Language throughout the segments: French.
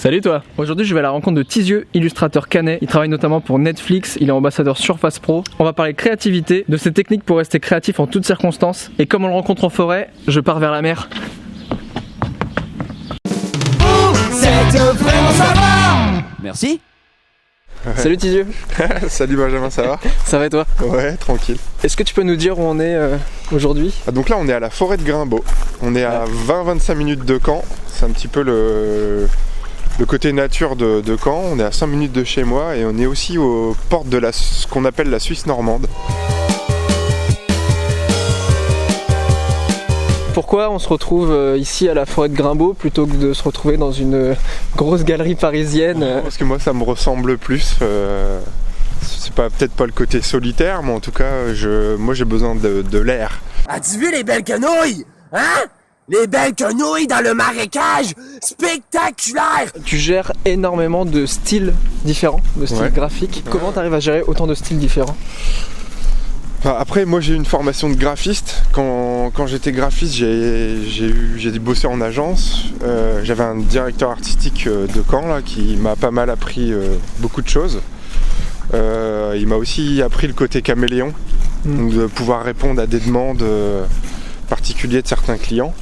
Salut toi. Aujourd'hui je vais à la rencontre de Tizieux, illustrateur canet. Il travaille notamment pour Netflix, il est ambassadeur Surface Pro. On va parler créativité, de ses techniques pour rester créatif en toutes circonstances. Et comme on le rencontre en forêt, je pars vers la mer. Merci. Ouais. Salut Tizieux. Salut Benjamin, ça va? Ça va et toi? Ouais, tranquille. Est-ce que tu peux nous dire où on est aujourd'hui? Donc là on est à la forêt de Grimbaud. On est à 20-25 minutes de Caen. C'est un petit peu le côté nature de Caen. On est à 5 minutes de chez moi et on est aussi aux portes de ce qu'on appelle la Suisse normande. Pourquoi on se retrouve ici à la forêt de Grimbaud plutôt que de se retrouver dans une grosse galerie parisienne? Parce que moi ça me ressemble plus. C'est peut-être pas le côté solitaire, mais en tout cas moi j'ai besoin de l'air. As-tu vu les belles quenouilles? Hein? Les belles quenouilles dans le marécage! Spectaculaire! Tu gères énormément de styles différents, de styles graphiques. Comment tu arrives à gérer autant de styles différents? Après, moi j'ai une formation de graphiste. Quand j'étais graphiste, j'ai bossé en agence. J'avais un directeur artistique de Caen là, qui m'a pas mal appris beaucoup de choses. Il m'a aussi appris le côté caméléon, donc de pouvoir répondre à des demandes particulières de certains clients.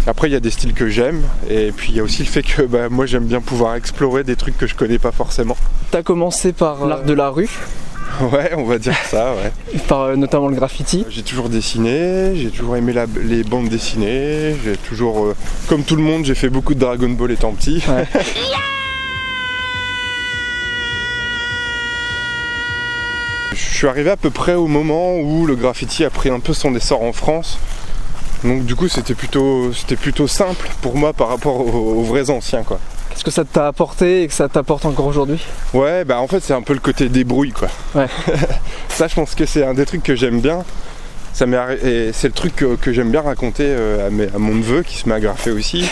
Après, il y a des styles que j'aime, et puis il y a aussi le fait que moi j'aime bien pouvoir explorer des trucs que je connais pas forcément. T'as commencé par l'art de la rue. Ouais, on va dire ça, ouais. Par notamment le graffiti. J'ai toujours dessiné, j'ai toujours aimé les bandes dessinées, j'ai toujours, comme tout le monde, j'ai fait beaucoup de Dragon Ball étant petit. Ouais. Je suis arrivé à peu près au moment où le graffiti a pris un peu son essor en France. Donc du coup c'était plutôt simple pour moi par rapport aux vrais anciens quoi. Qu'est-ce que ça t'a apporté et que ça t'apporte encore aujourd'hui? Ouais, en fait c'est un peu le côté débrouille quoi. Ouais. Ça je pense que c'est un des trucs que j'aime bien. Et c'est le truc que j'aime bien raconter à mon neveu qui se met à graffer aussi.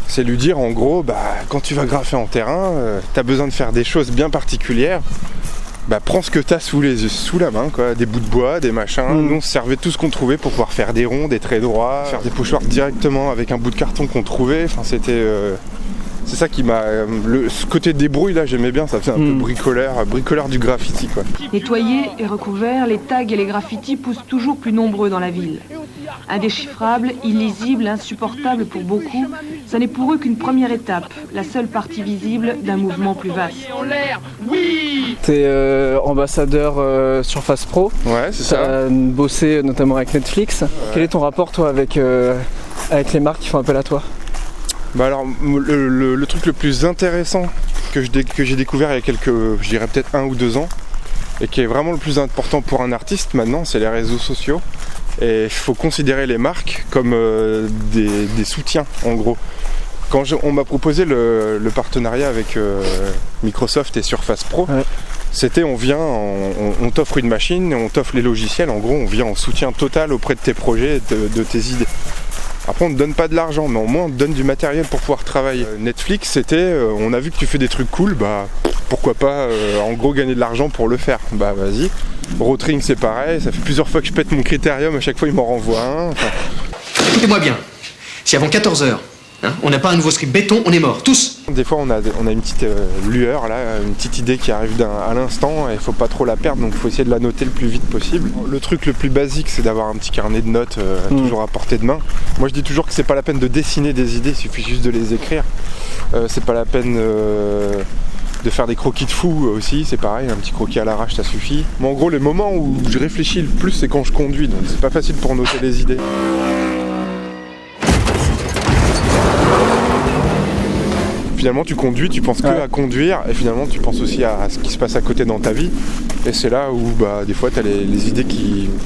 C'est lui dire en gros quand tu vas graffer en terrain, t'as besoin de faire des choses bien particulières. Prends ce que t'as sous la main, quoi, des bouts de bois, des machins. Nous on se servait tout ce qu'on trouvait pour pouvoir faire des ronds, des traits droits, faire des pochoirs directement avec un bout de carton qu'on trouvait. Enfin c'est ça qui m'a... ce côté débrouille là j'aimais bien, ça faisait un peu bricoleur du graffiti quoi. Nettoyés et recouverts, les tags et les graffitis poussent toujours plus nombreux dans la ville. Indéchiffrables, illisibles, insupportables pour beaucoup, ça n'est pour eux qu'une première étape, la seule partie visible d'un mouvement plus vaste. T'es ambassadeur Surface Pro. Ouais, c'est ça. T'as bossé notamment avec Netflix. Ouais. Quel est ton rapport toi avec les marques qui font appel à toi? Alors le truc le plus intéressant que j'ai découvert il y a je dirais peut-être 1 ou 2 ans, et qui est vraiment le plus important pour un artiste maintenant, c'est les réseaux sociaux. Et il faut considérer les marques comme des soutiens en gros. Quand on m'a proposé le partenariat avec Microsoft et Surface Pro, ouais. C'était on t'offre une machine, on t'offre les logiciels, en gros on vient en soutien total auprès de tes projets, de tes idées. Après on ne te donne pas de l'argent, mais au moins on te donne du matériel pour pouvoir travailler. Netflix c'était, on a vu que tu fais des trucs cool, pourquoi pas en gros gagner de l'argent pour le faire, vas-y. Rotring c'est pareil, ça fait plusieurs fois que je pète mon critérium, à chaque fois il m'en renvoie un. Écoutez-moi bien, si avant 14h, on n'a pas un nouveau script béton, on est mort, tous. Des fois on a une petite lueur là, une petite idée qui arrive à l'instant et il faut pas trop la perdre, donc il faut essayer de la noter le plus vite possible. Le truc le plus basique c'est d'avoir un petit carnet de notes toujours à portée de main. Moi je dis toujours que c'est pas la peine de dessiner des idées, il suffit juste de les écrire. C'est pas la peine de faire des croquis de fou aussi, c'est pareil, un petit croquis à l'arrache ça suffit. Mais en gros les moments où je réfléchis le plus c'est quand je conduis, donc c'est pas facile pour noter les idées. Finalement tu conduis, tu penses que à conduire et finalement tu penses aussi à ce qui se passe à côté dans ta vie, et c'est là où des fois tu as les idées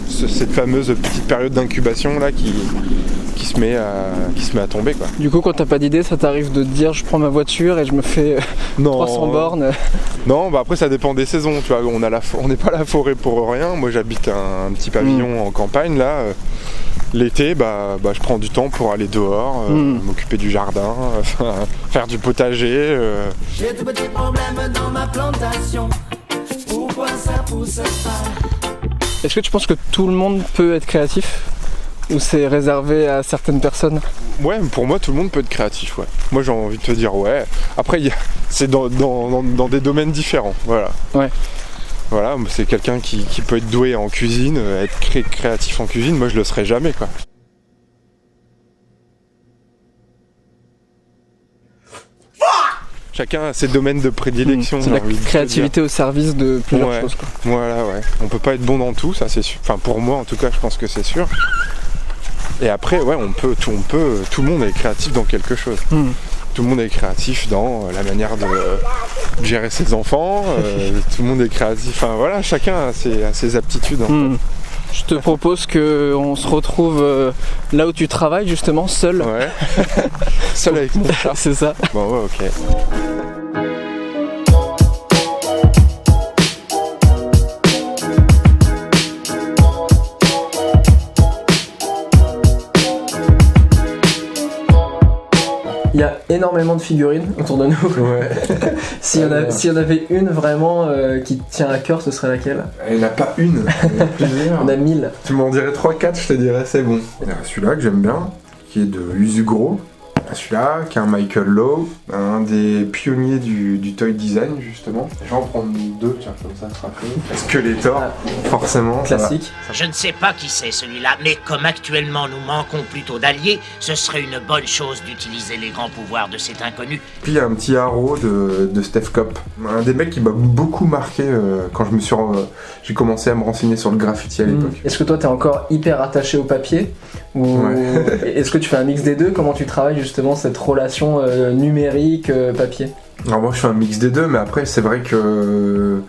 cette fameuse petite période d'incubation là qui se met à tomber quoi. Du coup quand t'as pas d'idée, ça t'arrive de te dire je prends ma voiture et je me fais 300 bornes? Non, après ça dépend des saisons, tu vois, on n'est pas à la forêt pour rien. Moi j'habite un petit pavillon en campagne là. L'été, je prends du temps pour aller dehors, m'occuper du jardin, faire du potager. J'ai de petits problèmes dans ma plantation. Pourquoi ça pousse pas? Est-ce que tu penses que tout le monde peut être créatif? ou c'est réservé à certaines personnes? Ouais, pour moi, tout le monde peut être créatif, ouais. Moi, j'ai envie de te dire, ouais. Après, c'est dans des domaines différents, voilà. Ouais. Voilà, c'est quelqu'un qui peut être doué en cuisine, être créatif en cuisine. Moi, je le serais jamais, quoi. Chacun a ses domaines de prédilection. C'est la créativité au service de plusieurs choses, quoi. Voilà, ouais. On peut pas être bon dans tout, ça c'est sûr. Enfin, pour moi, en tout cas, je pense que c'est sûr. Et après, ouais, tout le monde est créatif dans quelque chose. Tout le monde est créatif dans la manière de gérer ses enfants. Tout le monde est créatif. Enfin, voilà, chacun a ses aptitudes. En fait. Je te propose qu'on se retrouve là où tu travailles, justement, seul. Ouais. Seul avec mon chat. C'est ça. Bon, ouais, ok. Il y a énormément de figurines autour de nous. Ouais. S'il y en avait une vraiment qui te tient à cœur, ce serait laquelle? Il n'y en a pas une, il y en a plusieurs. On a 1000. Tu m'en dirais 3-4, je te dirais c'est bon. Il y a celui-là que j'aime bien, qui est de Usugro. Celui-là, qui est un Michael Lowe, un des pionniers du toy design justement. Je vais en prendre deux, tiens, comme ça sera fait. Skeletor, forcément. Classique. Je ne sais pas qui c'est celui-là, mais comme actuellement nous manquons plutôt d'alliés, ce serait une bonne chose d'utiliser les grands pouvoirs de cet inconnu. Puis il y a un petit Arrow de Steph Copp, un des mecs qui m'a beaucoup marqué quand j'ai commencé à me renseigner sur le graffiti à l'époque. Est-ce que toi t'es encore hyper attaché au papier ou est-ce que tu fais un mix des deux? Comment tu travailles justement cette relation numérique papier? Alors moi je fais un mix des deux, mais après c'est vrai que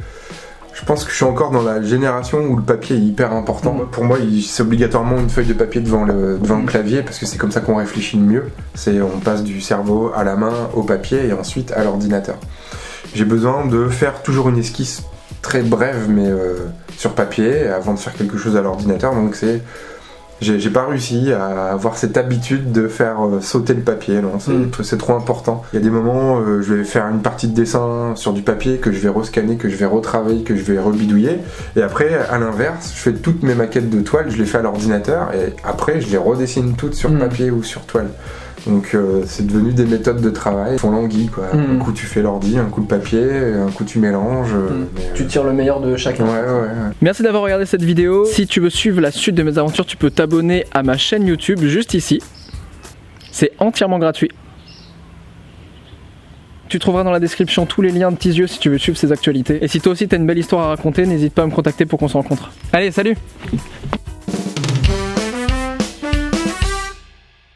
je pense que je suis encore dans la génération où le papier est hyper important. Pour moi c'est obligatoirement une feuille de papier devant le clavier, parce que c'est comme ça qu'on réfléchit le mieux. On passe du cerveau à la main au papier et ensuite à l'ordinateur. J'ai besoin de faire toujours une esquisse très brève mais sur papier avant de faire quelque chose à l'ordinateur, donc j'ai pas réussi à avoir cette habitude de faire sauter le papier, non, c'est trop important. Il y a des moments je vais faire une partie de dessin sur du papier que je vais rescanner, que je vais retravailler, que je vais rebidouiller, et après à l'inverse, je fais toutes mes maquettes de toile, je les fais à l'ordinateur et après je les redessine toutes sur papier ou sur toile. Donc c'est devenu des méthodes de travail, font languis quoi. Un coup tu fais l'ordi, un coup le papier, un coup tu mélanges. Tu tires le meilleur de chacun. Ouais. Merci d'avoir regardé cette vidéo. Si tu veux suivre la suite de mes aventures, tu peux t'abonner à ma chaîne YouTube juste ici. C'est entièrement gratuit. Tu trouveras dans la description tous les liens de Tizieux si tu veux suivre ses actualités. Et si toi aussi t'as une belle histoire à raconter, n'hésite pas à me contacter pour qu'on se rencontre. Allez, salut!